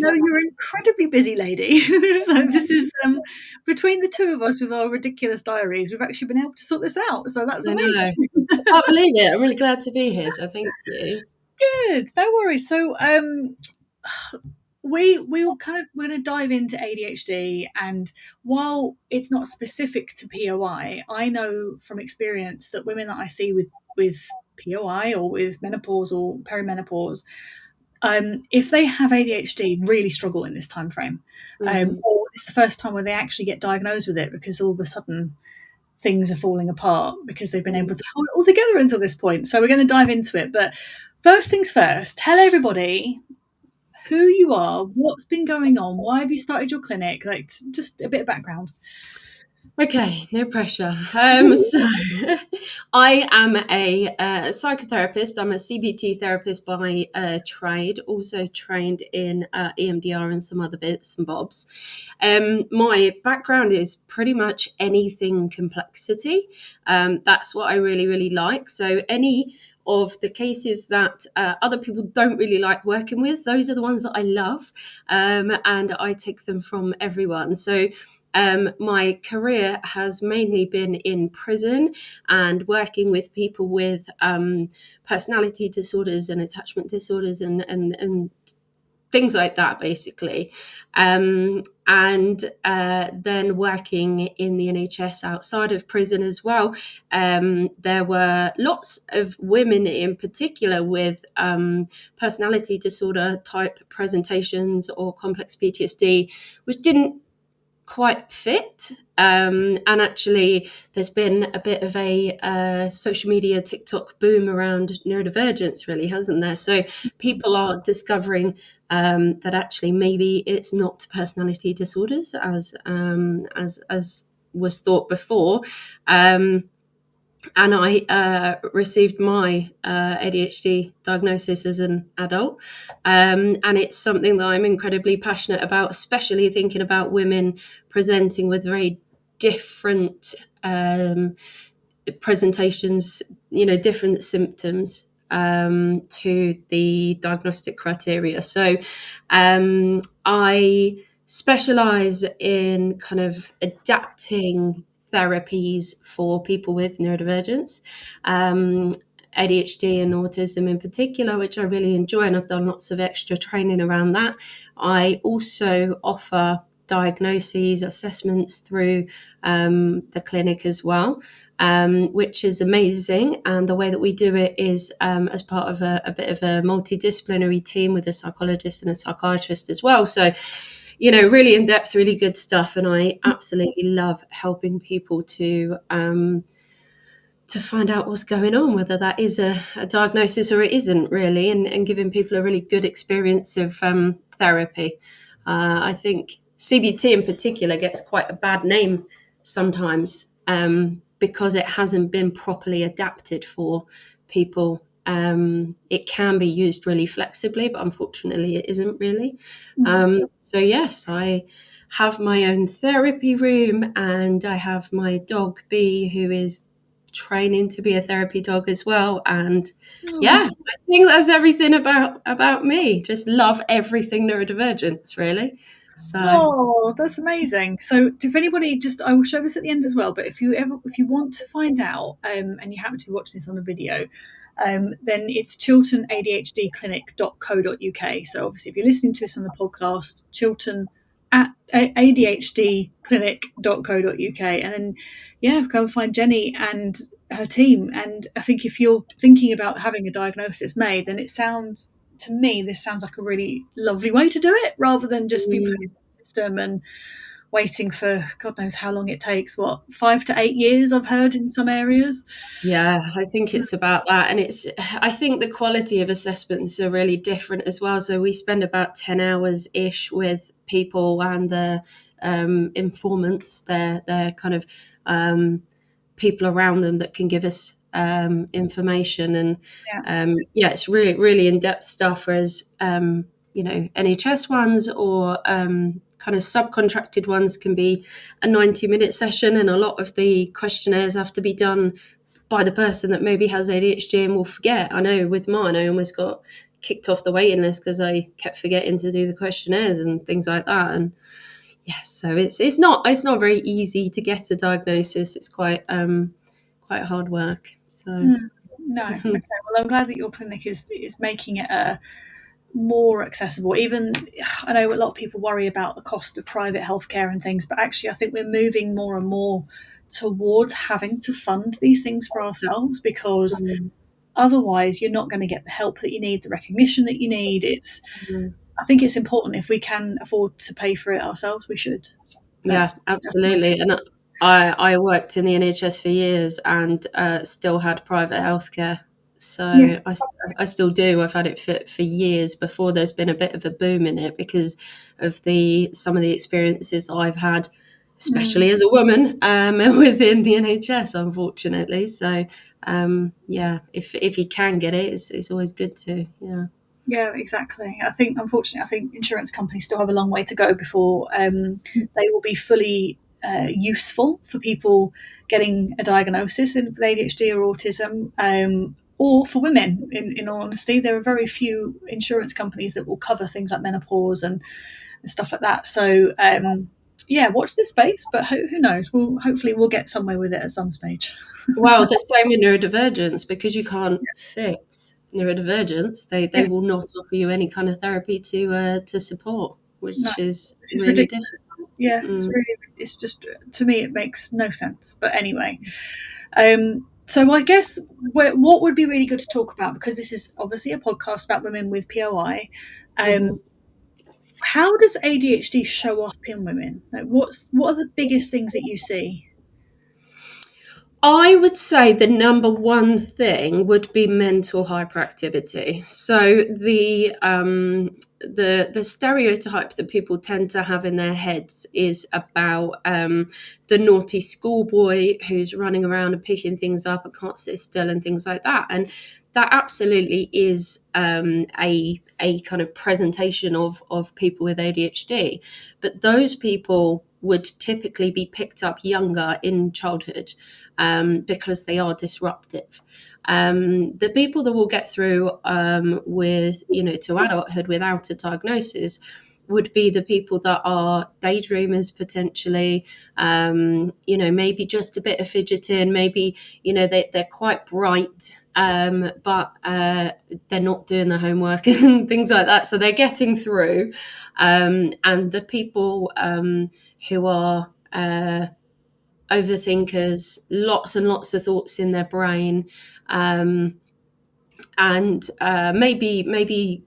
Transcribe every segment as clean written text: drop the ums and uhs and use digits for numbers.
know you're an incredibly busy lady. So this is between the two of us with our ridiculous diaries, we've actually been able to sort this out. So that's I amazing. know. I can't believe it. I'm really glad to be here. So thank you. Good, no worries. So we're going to dive into ADHD, and while it's not specific to POI, I know from experience that women that I see with POI or with menopause or perimenopause, if they have ADHD, really struggle in this time frame, or it's the first time where they actually get diagnosed with it because all of a sudden things are falling apart because they've been able to hold it all together until this point. So we're going to dive into it, but first things first, tell everybody who you are, what's been going on, why have you started your clinic, like just a bit of background. Okay, no pressure. So I am a psychotherapist. I'm a CBT therapist by trade, also trained in EMDR and some other bits and bobs. My background is pretty much anything complexity. That's what I really, really like. So any of the cases that other people don't really like working with, those are the ones that I love, and I take them from everyone. So my career has mainly been in prison and working with people with personality disorders and attachment disorders and things like that, basically. And then working in the NHS outside of prison as well. There were lots of women in particular with personality disorder type presentations or complex PTSD, which didn't quite fit. And actually, there's been a bit of a social media TikTok boom around neurodivergence, really, hasn't there? So people are discovering that actually maybe it's not personality disorders as was thought before. And I received my ADHD diagnosis as an adult. And it's something that I'm incredibly passionate about, especially thinking about women presenting with very different presentations, different symptoms to the diagnostic criteria. So I specialize in kind of adapting therapies for people with neurodivergence, ADHD and autism in particular, which I really enjoy, and I've done lots of extra training around that. I also offer diagnoses, assessments through the clinic as well, which is amazing. And the way that we do it is as part of a bit of a multidisciplinary team with a psychologist and a psychiatrist as well. So really in depth, really good stuff. And I absolutely love helping people to find out what's going on, whether that is a diagnosis or it isn't, really, and giving people a really good experience of therapy. I think CBT in particular gets quite a bad name sometimes because it hasn't been properly adapted for people. It can be used really flexibly, but unfortunately it isn't really. So yes, I have my own therapy room, and I have my dog Bee, who is training to be a therapy dog as well. And I think that's everything about me. Just love everything neurodivergence, really. So that's amazing. So if anybody, I will show this at the end as well, but if you want to find out, and you happen to be watching this on a video, then it's chilternadhdclinic.co.uk. So obviously if you're listening to us on the podcast, Chiltern at adhdclinic.co.uk, and then go and find Jennie and her team. And I think if you're thinking about having a diagnosis made, then this sounds like a really lovely way to do it, rather than just be put in the system and waiting for God knows how long it takes. 5 to 8 years, I've heard, in some areas. Yeah, I think it's about that. And I think the quality of assessments are really different as well. So we spend about 10 hours ish with people and the informants, they're kind of people around them that can give us information. And it's really, really in-depth stuff. Whereas, NHS ones or kind of subcontracted ones can be a 90-minute session, and a lot of the questionnaires have to be done by the person that maybe has ADHD and will forget. I know with mine, I almost got kicked off the waiting list because I kept forgetting to do the questionnaires and things like that. And yes, so it's not very easy to get a diagnosis. It's quite hard work. So No. Okay. Well, I'm glad that your clinic is making it more accessible. Even I know a lot of people worry about the cost of private healthcare and things, but actually, I think we're moving more and more towards having to fund these things for ourselves, because mm, otherwise, you're not going to get the help that you need, the recognition that you need. mm. I think it's important, if we can afford to pay for it ourselves, we should. Yeah, That's my absolutely. And I worked in the NHS for years and still had private healthcare. yeah. So I still do. I've had it for years before there's been a bit of a boom in it because of some of the experiences I've had, Mm. especially as a woman within the NHS, unfortunately. So yeah, if you can get it, it's always good to. Yeah. Yeah, exactly. I think, unfortunately, I think insurance companies still have a long way to go before they will be fully useful for people getting a diagnosis of ADHD or autism, or for women. In all honesty, there are very few insurance companies that will cover things like menopause and stuff like that. So, yeah, watch this space, but who knows? Hopefully we'll get somewhere with it at some stage. Well, the same with neurodivergence because you can't fix neurodivergence. They Yeah, will not offer you any kind of therapy to support, no, which is it's really ridiculous. difficult. Yeah, Mm, it's just, to me, it makes no sense. But anyway, so I guess what would be really good to talk about, because this is obviously a podcast about women with POI. mhm. How does ADHD show up in women? Like, what are the biggest things that you see? I would say the number one thing would be mental hyperactivity. So the stereotype that people tend to have in their heads is about the naughty schoolboy who's running around and picking things up and can't sit still and things like that. And that absolutely is a kind of presentation of people with ADHD. But those people would typically be picked up younger in childhood because they are disruptive. The people that will get through with, to adulthood without a diagnosis would be the people that are daydreamers potentially, maybe just a bit of fidgeting, maybe, they're quite bright, but they're not doing the homework and things like that. So they're getting through. And the people who are overthinkers, lots and lots of thoughts in their brain, and maybe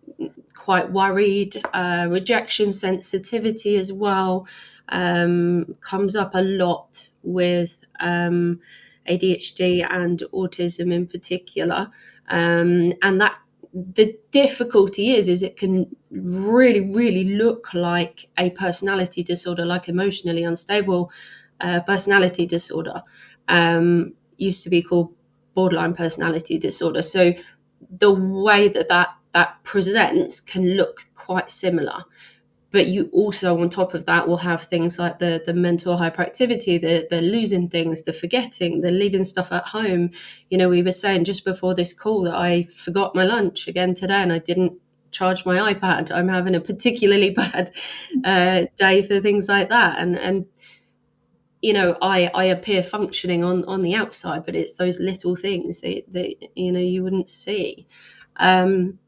quite worried. Rejection sensitivity as well comes up a lot with ADHD and autism in particular, and that the difficulty is it can really really look like a personality disorder, like emotionally unstable personality disorder. Used to be called borderline personality disorder. So the way that presents can look quite similar. But you also, on top of that, will have things like the mental hyperactivity, the losing things, the forgetting, the leaving stuff at home. We were saying just before this call that I forgot my lunch again today and I didn't charge my iPad. I'm having a particularly bad day for things like that. And I appear functioning on the outside, but it's those little things that you wouldn't see.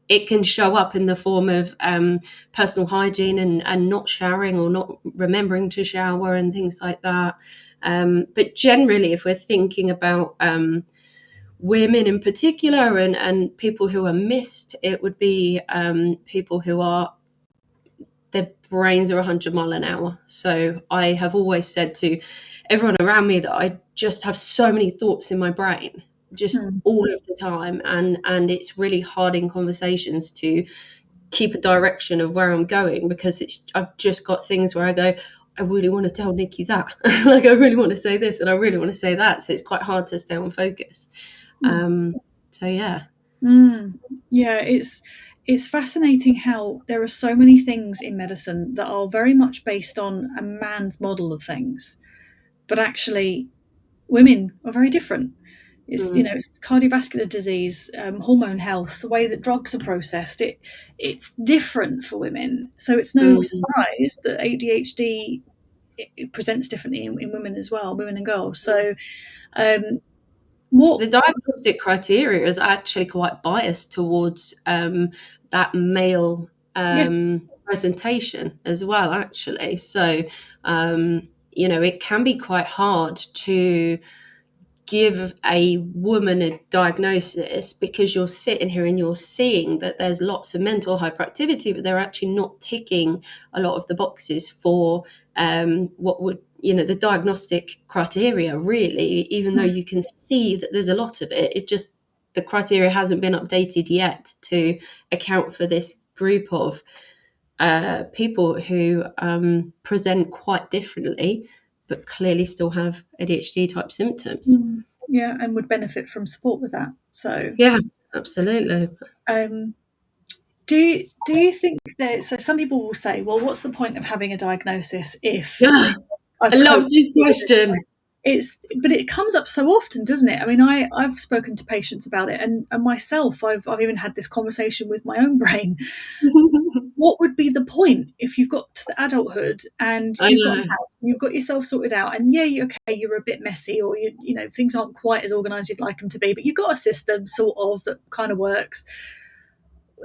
It can show up in the form of personal hygiene and not showering or not remembering to shower and things like that. But generally, if we're thinking about women in particular and people who are missed, it would be people who are their brains are 100 mile an hour. So I have always said to everyone around me that I just have so many thoughts in my brain just Hmm. all of the time, and it's really hard in conversations to keep a direction of where I'm going because I've just got things where I go, I really want to tell Nikki that like I really want to say this and I really want to say that, so it's quite hard to stay on focus. So yeah. Mm. Yeah, it's fascinating how there are so many things in medicine that are very much based on a man's model of things, but actually women are very different. It's, Mm. it's cardiovascular disease, hormone health, the way that drugs are processed. It's different for women, so it's no Mm. surprise that ADHD it presents differently in women as well, women and girls. So, um, what? The diagnostic criteria is actually quite biased towards that male Yeah. presentation as well, actually. So, it can be quite hard to give a woman a diagnosis because you're sitting here and you're seeing that there's lots of mental hyperactivity, but they're actually not ticking a lot of the boxes for what would the diagnostic criteria, really, even though you can see that there's a lot of it. It just, the criteria hasn't been updated yet to account for this group of people who present quite differently but clearly still have ADHD type symptoms. Yeah, and would benefit from support with that. So, Yeah, absolutely. um, do you think that? So, some people will say, "Well, what's the point of having a diagnosis if Yeah, I I've love coped this with it this way?" question. But it comes up so often, doesn't it? I mean, I've spoken to patients about it, and myself, I've even had this conversation with my own brain. What would be the point if you've got to the adulthood and I you've got a know. house, you've got yourself sorted out, and yeah, you're a bit messy, or things aren't quite as organised you'd like them to be, but you've got a system sort of that kind of works.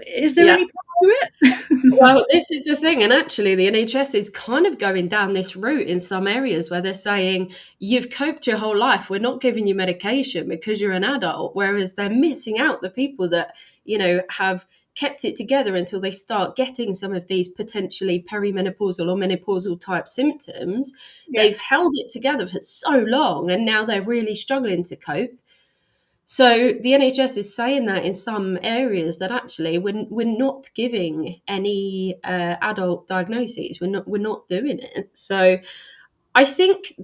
Is there Yeah. any point to it? Well, this is the thing, and actually, the NHS is kind of going down this route in some areas where they're saying you've coped your whole life. We're not giving you medication because you're an adult, whereas they're missing out the people that have kept it together until they start getting some of these potentially perimenopausal or menopausal type symptoms. Yeah. They've held it together for so long, and now they're really struggling to cope. So the NHS is saying that in some areas that actually we're not giving any adult diagnoses. We're not doing it. So I think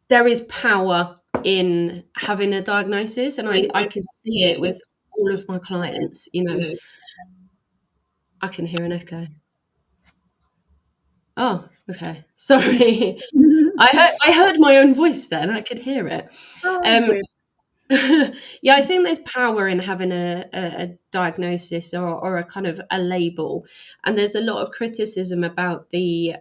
there is power in having a diagnosis, and I can see it with all of my clients. I can hear an echo. Oh, okay. Sorry. I heard my own voice then. I could hear it. Oh, that's Um, weird. Yeah, I think there's power in having a diagnosis or a kind of a label, and there's a lot of criticism about the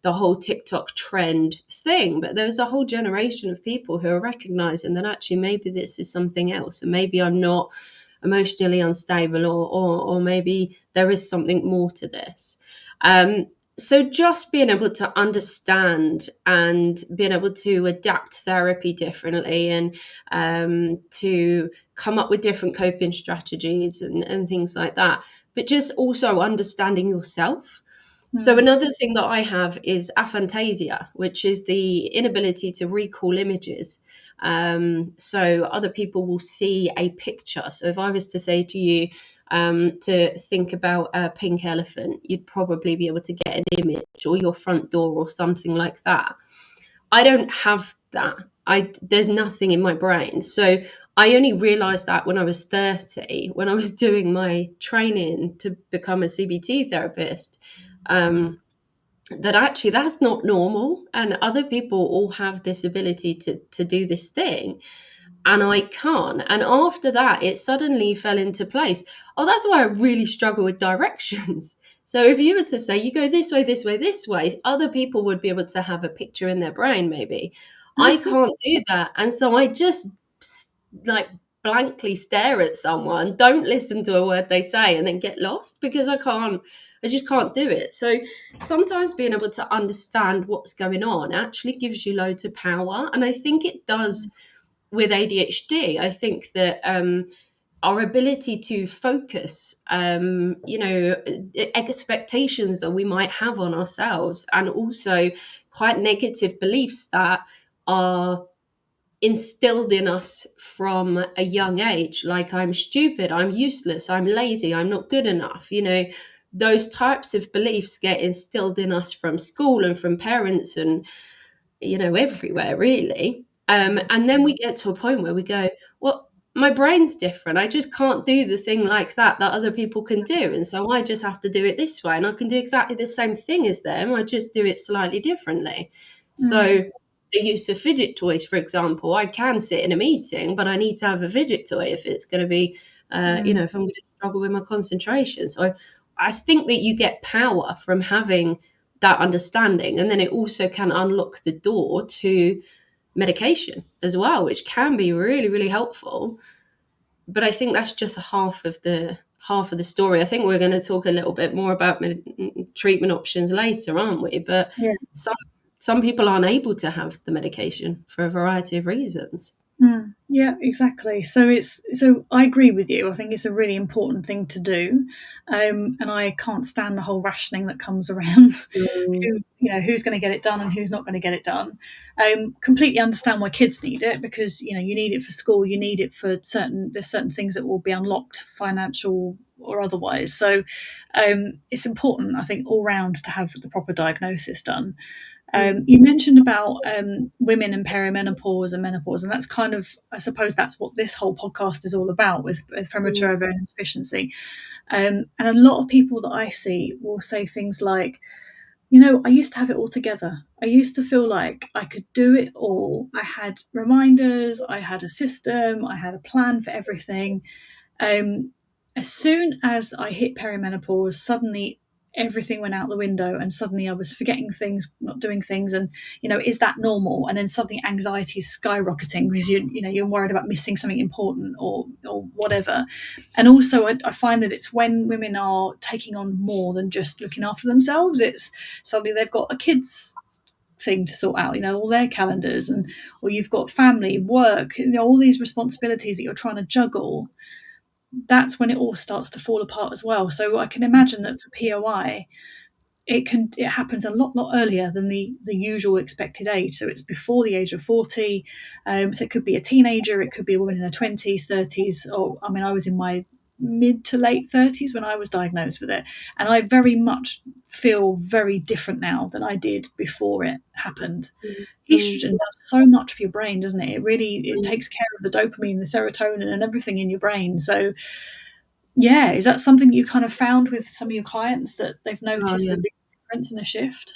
whole TikTok trend thing. But there's a whole generation of people who are recognizing that actually maybe this is something else, and maybe I'm not emotionally unstable, or maybe there is something more to this. So just being able to understand and being able to adapt therapy differently, and to come up with different coping strategies and things like that, but just also understanding yourself. So Mm. another thing that I have is aphantasia, which is the inability to recall images. So other people will see a picture. So if I was to say to you, to think about a pink elephant, you'd probably be able to get an image, or your front door or something like that. I don't have that. There's nothing in my brain. So I only realized that when I was 30, when I was doing my training to become a CBT therapist, that actually that's not normal, and other people all have this ability to do this thing, and I can't. And after that, it suddenly fell into place. Oh, that's why I really struggle with directions. So if you were to say, you go this way, this way, this way, other people would be able to have a picture in their brain, maybe. I can't do that. And so I just like blankly stare at someone, don't listen to a word they say, and then get lost because I just can't do it. So sometimes being able to understand what's going on actually gives you loads of power. And I think it does with ADHD. I think that our ability to focus, expectations that we might have on ourselves, and also quite negative beliefs that are instilled in us from a young age, like I'm stupid, I'm useless, I'm lazy, I'm not good enough. Those types of beliefs get instilled in us from school and from parents and everywhere, really. And then we get to a point where we go, well, my brain's different. I just can't do the thing like that other people can do. And so I just have to do it this way. And I can do exactly the same thing as them. I just do it slightly differently. Mm. So the use of fidget toys, for example. I can sit in a meeting, but I need to have a fidget toy if it's going to be, Mm. if I'm going to struggle with my concentration. So I think that you get power from having that understanding, and then it also can unlock the door to medication as well, which can be really, really helpful. But I think that's just half of the story. I think we're going to talk a little bit more about treatment options later, aren't we? But Yeah. some some people aren't able to have the medication for a variety of reasons. Mm, yeah, exactly. So I agree with you. I think it's a really important thing to do, and I can't stand the whole rationing that comes around. Mm, Who's going to get it done and who's not going to get it done. Completely understand why kids need it, because you need it for school. You need it for there's certain things that will be unlocked, financial or otherwise. So it's important, I think, all round to have the proper diagnosis done. mm, You mentioned about women and perimenopause and menopause, and that's kind of, I suppose, that's what this whole podcast is all about with premature mm, ovarian insufficiency. And a lot of people that I see will say things like, I used to have it all together. I used to feel like I could do it all. I had reminders, I had a system, I had a plan for everything. Um, as soon as I hit perimenopause, suddenly everything went out the window, and suddenly I was forgetting things, not doing things, and is that normal? And then suddenly anxiety is skyrocketing because you're worried about missing something important or whatever. And also, I find that it's when women are taking on more than just looking after themselves. It's suddenly they've got a kids thing to sort out, all their calendars, and or you've got family, work, all these responsibilities that you're trying to juggle. That's when it all starts to fall apart as well. So I can imagine that for POI, it happens a lot earlier than the usual expected age. So it's before the age of 40. So it could be a teenager, it could be a woman in her 20s, 30s, or I mean, I was in my mid to late 30s when I was diagnosed with it, and I very much feel very different now than I did before it happened. mm, mm, Estrogen does so much for your brain, doesn't it? It mm. takes care of the dopamine, the serotonin, and everything in your brain. So yeah, is that something you kind of found with some of your clients, that they've Oh, noticed yeah. a big difference and a shift?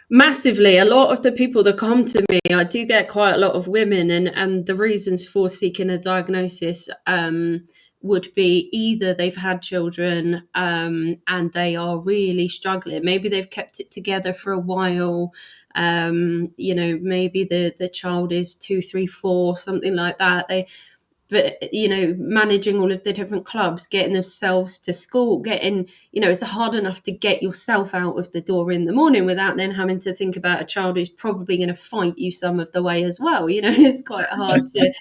Massively. A lot of the people that come to me, I do get quite a lot of women, and the reasons for seeking a diagnosis would be either they've had children and they are really struggling. Maybe they've kept it together for a while. Maybe the child is 2, 3, 4, something like that. But managing all of the different clubs, getting themselves to school, it's hard enough to get yourself out of the door in the morning without then having to think about a child who's probably going to fight you some of the way as well. It's quite hard to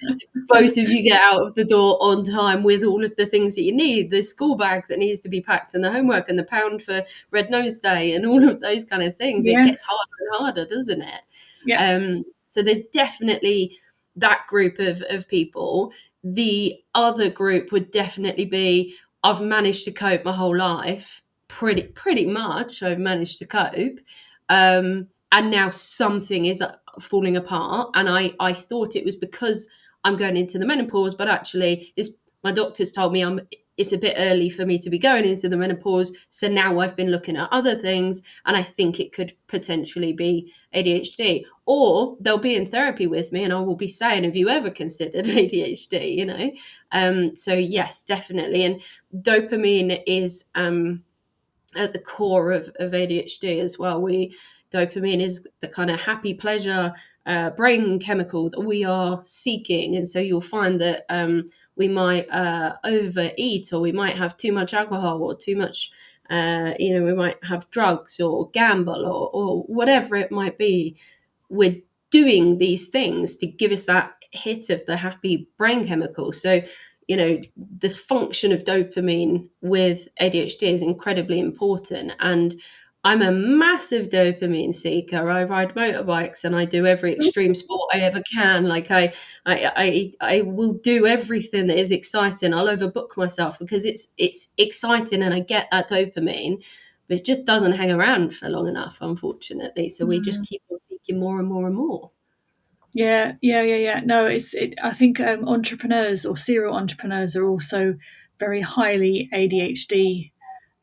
both of you get out of the door on time with all of the things that you need, the school bag that needs to be packed and the homework and the pound for red nose day and all of those kind of things. It gets Yes. harder and harder, doesn't it? Yeah. So there's definitely that group of people. The other group would definitely be, I've managed to cope my whole life, pretty much. I've managed to cope, and now something is falling apart. And I thought it was because I'm going into the menopause, but actually, my doctors told me it's a bit early for me to be going into the menopause. So now I've been looking at other things, and I think it could potentially be ADHD. Or they'll be in therapy with me, and I will be saying, "Have you ever considered ADHD?" So yes, definitely. And dopamine is at the core of ADHD as well. Dopamine is the kind of happy pleasure brain chemical that we are seeking, and so you'll find that we might overeat, or we might have too much alcohol, or too much. We might have drugs or gamble, or whatever it might be. We're doing these things to give us that hit of the happy brain chemical. So the function of dopamine with ADHD is incredibly important. And I'm a massive dopamine seeker. I ride motorbikes and I do every extreme sport I ever can. Like I will do everything that is exciting. I'll overbook myself because it's exciting and I get that dopamine, but it just doesn't hang around for long enough, unfortunately. So we just Mm. keep on seeking more and more and more. Yeah. No, I think entrepreneurs or serial entrepreneurs are also very highly ADHD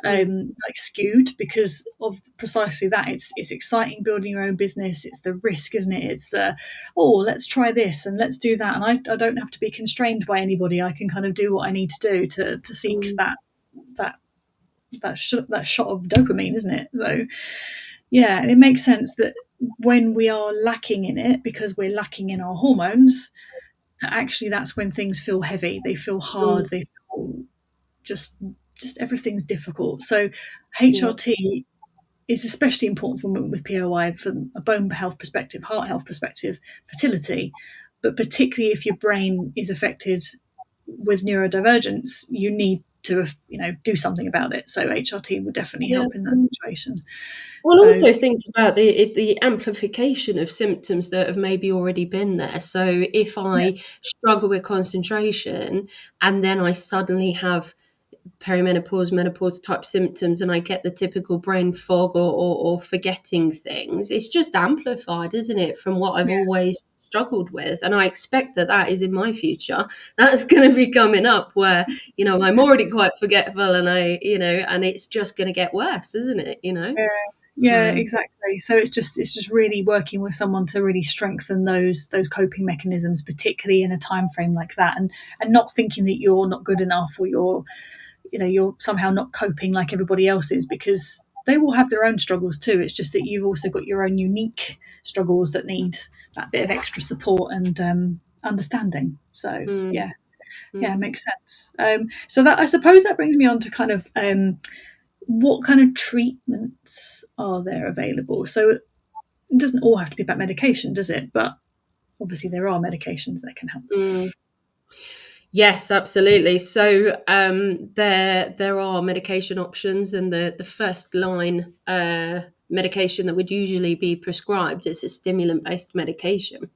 Mm. like skewed because of precisely that. It's exciting building your own business. It's the risk, isn't it? It's the, oh, let's try this and let's do that, and I don't have to be constrained by anybody. I can kind of do what I need to do to seek Mm. that that shot of dopamine, isn't it? So yeah, and it makes sense that when we are lacking in it because we're lacking in our hormones, that actually that's when things feel heavy. They feel hard. Mm. They feel just just everything's difficult. So Yeah. HRT is especially important for women with POI from a bone health perspective, heart health perspective, fertility, but particularly if your brain is affected with neurodivergence, you need to do something about it. So HRT would definitely Yeah. help in that situation. Well, So also think about the amplification of symptoms that have maybe already been there. So if yeah, I struggle with concentration and then I suddenly have perimenopause, menopause type symptoms, and I get the typical brain fog or forgetting things, it's just amplified, isn't it, from what I've yeah, always struggled with. And I expect that that is in my future. That's going to be coming up where, I'm already quite forgetful and and it's just going to get worse, isn't it? yeah, yeah, Um, exactly. So it's just really working with someone to really strengthen those coping mechanisms, particularly in a time frame like that, and not thinking that you're not good enough or you're somehow not coping like everybody else is, because they will have their own struggles too. It's just that you've also got your own unique struggles that need that bit of extra support and understanding. So mm, yeah, yeah, it mm. makes sense. So that, I suppose, that brings me on to kind of what kind of treatments are there available. So it doesn't all have to be about medication, does it? But obviously there are medications that can help. Mm. Yes, absolutely. So there are medication options, and the first line medication that would usually be prescribed is a stimulant based medication,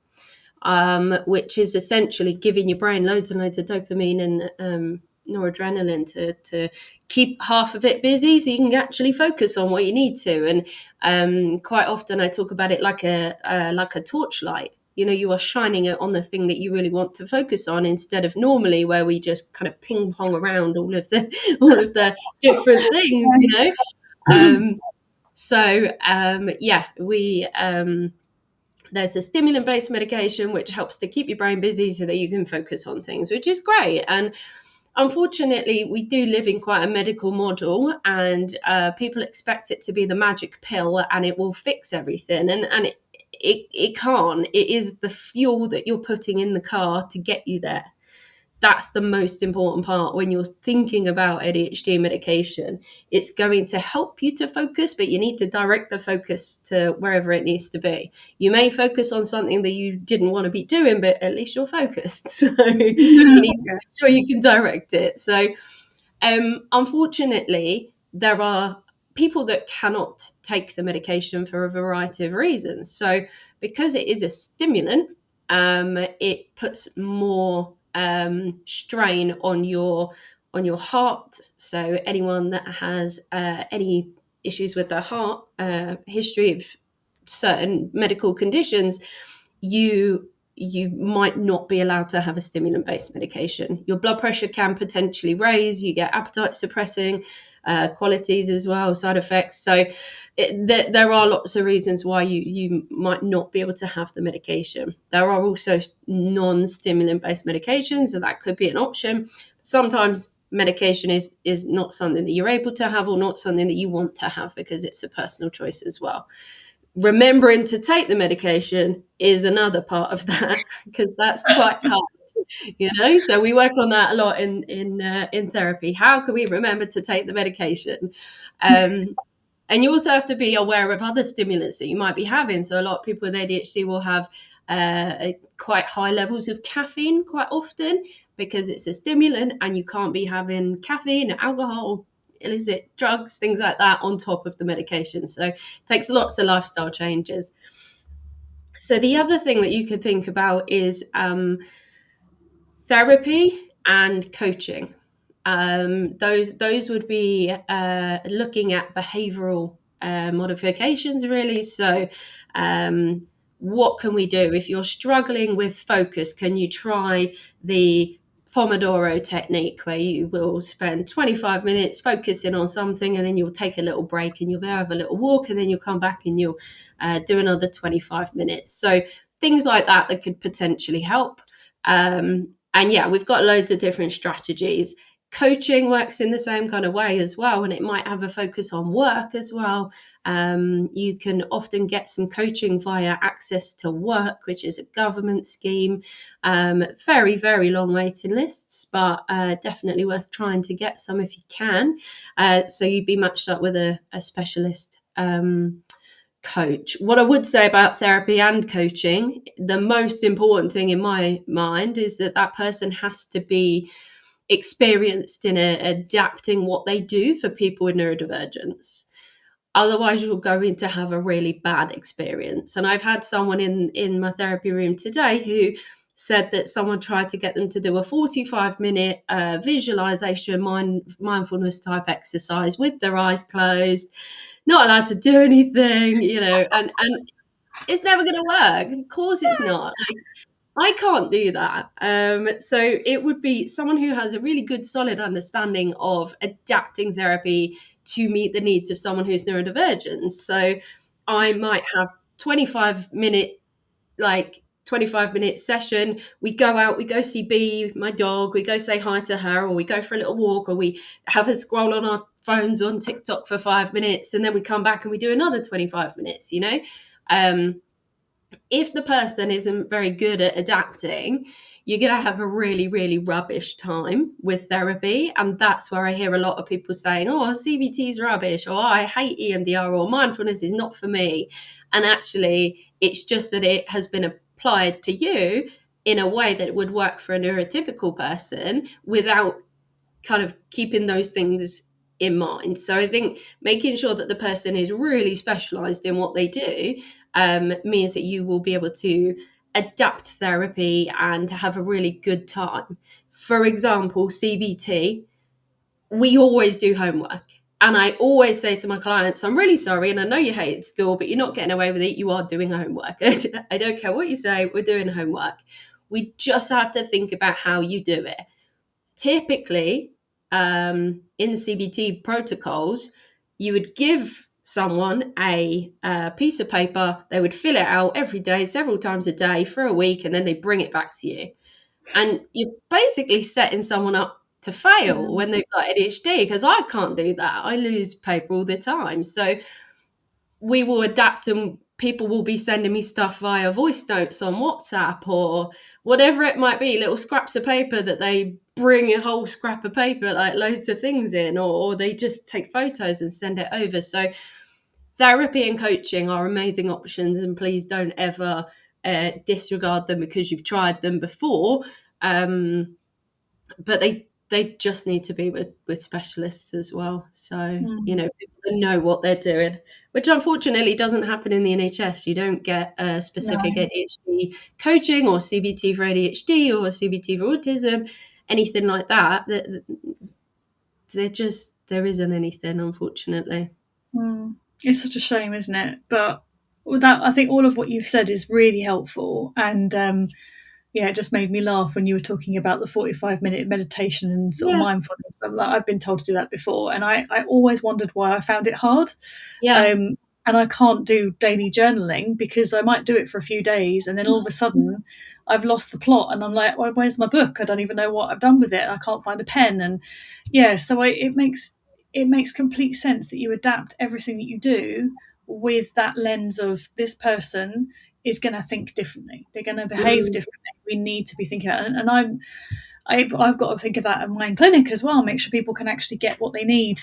which is essentially giving your brain loads and loads of dopamine and noradrenaline to keep half of it busy, so you can actually focus on what you need to. And quite often, I talk about it like a torchlight. You are shining it on the thing that you really want to focus on, instead of normally where we just kind of ping pong around all of the all of the different things. Um, yeah, we there's a stimulant based medication which helps to keep your brain busy so that you can focus on things, which is great. And unfortunately, we do live in quite a medical model, and people expect it to be the magic pill and it will fix everything. And it can't. It is the fuel that you're putting in the car to get you there. That's the most important part when you're thinking about ADHD medication. It's going to help you to focus, but you need to direct the focus to wherever it needs to be. You may focus on something that you didn't want to be doing, but at least you're focused. So you need to Yeah. make sure you can direct it. So unfortunately, there are people that cannot take the medication for a variety of reasons. So because it is a stimulant, it puts more strain on your heart. So anyone that has any issues with their heart, history of certain medical conditions, you might not be allowed to have a stimulant based medication. Your blood pressure can potentially raise, you get appetite suppressing qualities as well, side effects. So there are lots of reasons why you might not be able to have the medication. There are also non-stimulant based medications, so that could be an option. Sometimes medication is not something that you're able to have, or not something that you want to have, because it's a personal choice as well. Remembering to take the medication is another part of that, because that's quite hard. So we work on that a lot in therapy. How can we remember to take the medication? And you also have to be aware of other stimulants that you might be having. So a lot of people with ADHD will have quite high levels of caffeine quite often, because it's a stimulant, and you can't be having caffeine, alcohol, illicit drugs, things like that on top of the medication. So it takes lots of lifestyle changes. So the other thing that you could think about is therapy and coaching. Those would be looking at behavioral modifications, really. So what can we do if you're struggling with focus? Can you try the Pomodoro technique, where you will spend 25 minutes focusing on something, and then you'll take a little break and you'll go have a little walk, and then you'll come back and you'll do another 25 minutes. So things like that that could potentially help. And yeah, we've got loads of different strategies. Coaching works in the same kind of way as well, and it might have a focus on work as well. You can often get some coaching via Access to Work, which is a government scheme. Very, very long waiting lists, but definitely worth trying to get some if you can. So you'd be matched up with a specialist coach. What I would say about therapy and coaching, the most important thing in my mind is that that person has to be experienced in adapting what they do for people with neurodivergence. Otherwise, you're going to have a really bad experience. And I've had someone in my therapy room today who said that someone tried to get them to do a 45-minute visualization, mindfulness type exercise with their eyes closed, not allowed to do anything, and it's never going to work. Of course it's not. I can't do that. So it would be someone who has a really good, solid understanding of adapting therapy to meet the needs of someone who's neurodivergent. So I might have 25-minute session. We go out, we go see B, my dog, we go say hi to her, or we go for a little walk, or we have a scroll on our phones on TikTok for 5 minutes, and then we come back and we do another 25 minutes, if the person isn't very good at adapting, you're going to have a really, really rubbish time with therapy. And that's where I hear a lot of people saying, oh, CBT is rubbish, or I hate EMDR, or mindfulness is not for me. And actually, it's just that it has been applied to you in a way that would work for a neurotypical person without kind of keeping those things in mind. So I think making sure that the person is really specialized in what they do means that you will be able to adapt therapy and have a really good time. For example, CBT, we always do homework. And I always say to my clients, I'm really sorry, and I know you hate school, but you're not getting away with it. You are doing homework. I don't care what you say, we're doing homework. We just have to think about how you do it. Typically, in the CBT protocols, you would give someone a piece of paper, they would fill it out every day, several times a day for a week, and then they bring it back to you. And you're basically setting someone up to fail when they've got ADHD, because I can't do that. I lose paper all the time. So we will adapt, and people will be sending me stuff via voice notes on WhatsApp or whatever it might be, little scraps of paper that they bring a whole scrap of paper, like loads of things in, or they just take photos and send it over. So therapy and coaching are amazing options, and please don't ever disregard them because you've tried them before. But they just need to be with specialists as well. So, people know what they're doing, which unfortunately doesn't happen in the NHS. You don't get a specific ADHD coaching or CBT for ADHD or CBT for autism, anything like that. There isn't anything, unfortunately. It's such a shame, isn't it? But that, I think all of what you've said is really helpful. And it just made me laugh when you were talking about the 45-minute meditation and sort of Yeah, mindfulness. I've been told to do that before, and I always wondered why I found it hard. yeah. And I can't do daily journaling because I might do it for a few days, and then all of a sudden I've lost the plot, and I'm like, well, where's my book? I don't even know what I've done with it. I can't find a pen, and so it makes complete sense that you adapt everything that you do with that lens of this person is going to think differently. They're going to behave Mm, differently. We need to be thinking about it. And I've got to think of that in my clinic as well. Make sure people can actually get what they need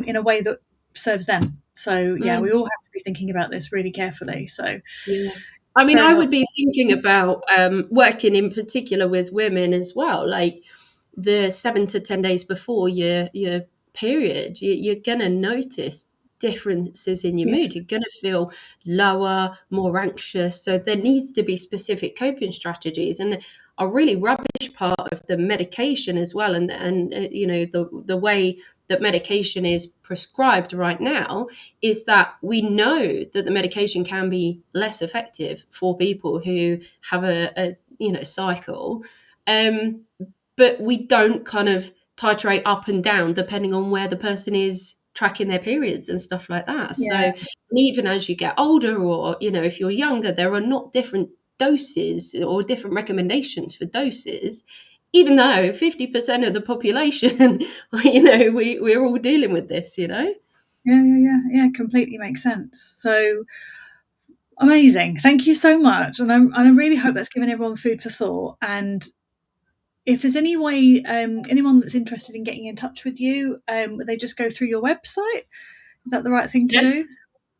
in a way that serves them. So mm. we all have to be thinking about this really carefully. So Yeah. I mean, very I would helpful. be thinking about working in particular with women as well. Like the 7 to 10 days before your period, you're gonna notice differences in your Yeah. mood. You're gonna feel lower, more anxious. So there needs to be specific coping strategies, and a really rubbish part of the medication as well. And the way that medication is prescribed right now is that we know that the medication can be less effective for people who have a cycle. but we don't kind of titrate up and down depending on where the person is tracking their periods and stuff like that. Yeah. So even as you get older, or if you're younger, there are not different doses or different recommendations for doses, even though 50% of the population, we're all dealing with this. Yeah. Completely makes sense. So amazing. Thank you so much. And I really hope that's given everyone food for thought. And if there's any way, anyone that's interested in getting in touch with you, would they just go through your website? Is that the right thing to Yes. do?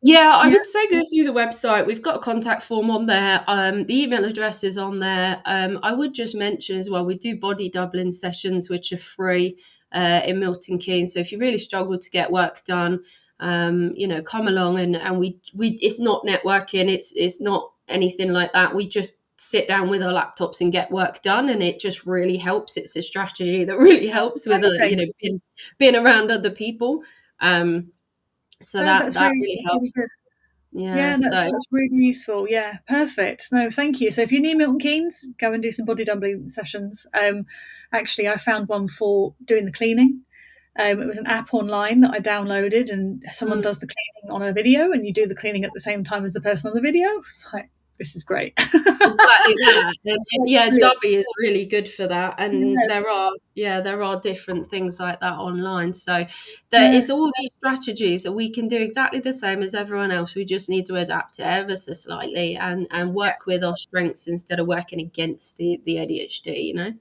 Yeah, I Yeah. would say go through the website. We've got a contact form on there. The email address is on there. I would just mention as well, we do body doubling sessions, which are free in Milton Keynes. So if you really struggle to get work done, come along and we it's not networking. It's not anything like that. We just sit down with our laptops and get work done, and it just really helps. It's a strategy that really That's helps with amazing. being around other people. So No, that really that's really helps. good. Yeah, Yeah, so that's really useful. Yeah, perfect. No, thank you. So if you need Milton Keynes, go and do some body doubling sessions. Actually, I found one for doing the cleaning. It was an app online that I downloaded, and someone mm, does the cleaning on a video, and you do the cleaning at the same time as the person on the video. It's like, this is great. exactly that. And That's yeah, brilliant. Dubby is really good for that. And Yeah, there are different things like that online. So there yeah, is all these strategies that we can do exactly the same as everyone else. We just need to adapt it ever so slightly and work with our strengths instead of working against the ADHD.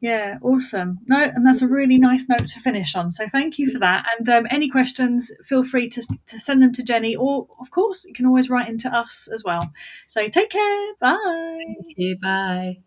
yeah, awesome. No, and that's a really nice note to finish on. So thank you for that. And any questions, feel free to send them to Jenny, or of course, you can always write into us as well. So take care. Bye. Bye.